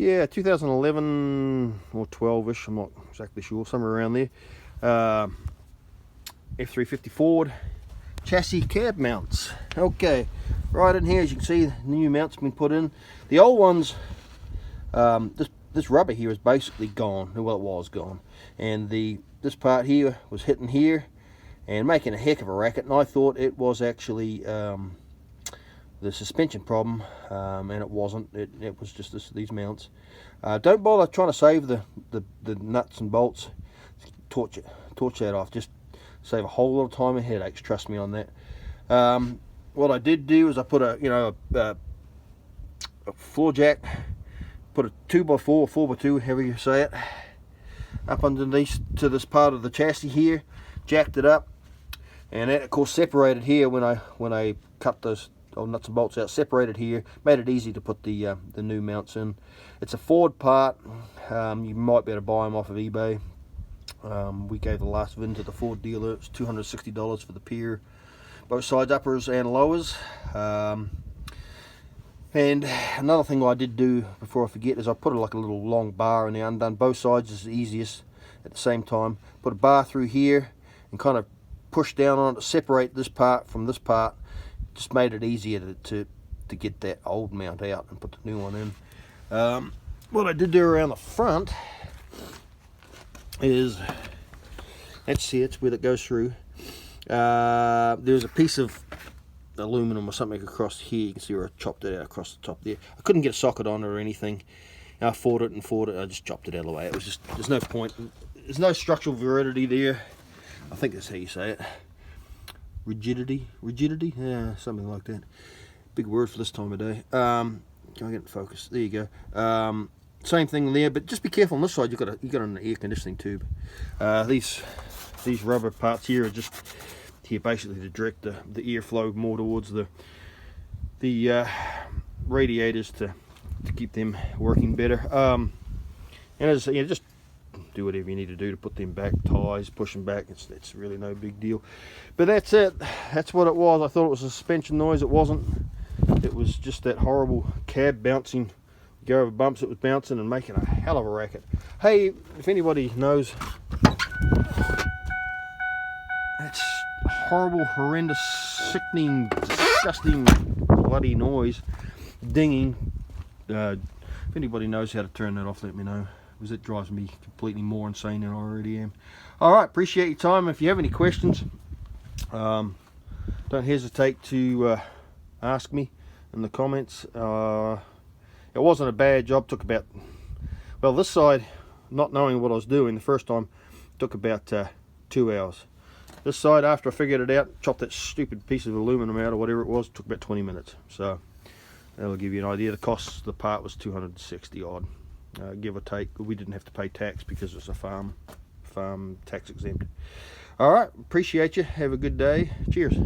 Yeah, 2011 or 12ish, I'm not exactly sure, somewhere around there. F350 Ford chassis cab mounts. Okay, right in here, as you can see, the new mounts have been put in. The old ones, this rubber here is basically gone. Well, it was gone, and this part here was hitting here and making a heck of a racket, and I thought it was actually the suspension problem, and it wasn't. It was just these mounts. Don't bother trying to save the nuts and bolts. Torch that off. Just save a whole lot of time and headaches. Trust me on that. What I did do is I put a floor jack, put a 2x4, 4x2, however you say it, up underneath to this part of the chassis here, jacked it up, and that of course separated here when I cut those old nuts and bolts out, separated here, made it easy to put the new mounts in. It's a Ford part. You might be able to buy them off of eBay. We gave the last VIN to the Ford dealer. It's $260 for the pier, both sides, uppers and lowers. And another thing I did do before I forget is I put like a little long bar in there, undone both sides is the easiest at the same time. Put a bar through here and kind of push down on it to separate this part from this part. Just made it easier to get that old mount out and put the new one in. What I did do around the front is, let's see, it's where that goes through. There's a piece of aluminum or something across here. You can see where I chopped it out across the top there. I couldn't get a socket on it or anything. I fought it. I just chopped it out of the way. It was just, there's no point. There's no structural validity there. I think that's how you say it. Rigidity, yeah, something like that. Big word for this time of day. Can I get in focus? There you go. Same thing there, but just be careful on this side. You got an air conditioning tube. These rubber parts here are just here basically to direct the airflow more towards the radiators to keep them working better. And as you know, just do whatever you need to do to put them back, ties, push them back. It's really no big deal. But that's it. That's what it was. I thought it was a suspension noise. It wasn't. It was just that horrible cab bouncing. Go over bumps, it was bouncing and making a hell of a racket. Hey, if anybody knows, that's horrible, horrendous, sickening, disgusting, bloody noise, dinging. If anybody knows how to turn that off, let me know, because it drives me completely more insane than I already am. Alright, appreciate your time. If you have any questions, don't hesitate to ask me in the comments. It wasn't a bad job. Took about, well, this side, not knowing what I was doing the first time, took about 2 hours. This side, after I figured it out, chopped that stupid piece of aluminum out or whatever it was, took about 20 minutes. So that'll give you an idea. The cost of the part was 260 odd, give or take. We didn't have to pay tax because it's a farm tax exempt. All right, appreciate you. Have a good day. Cheers.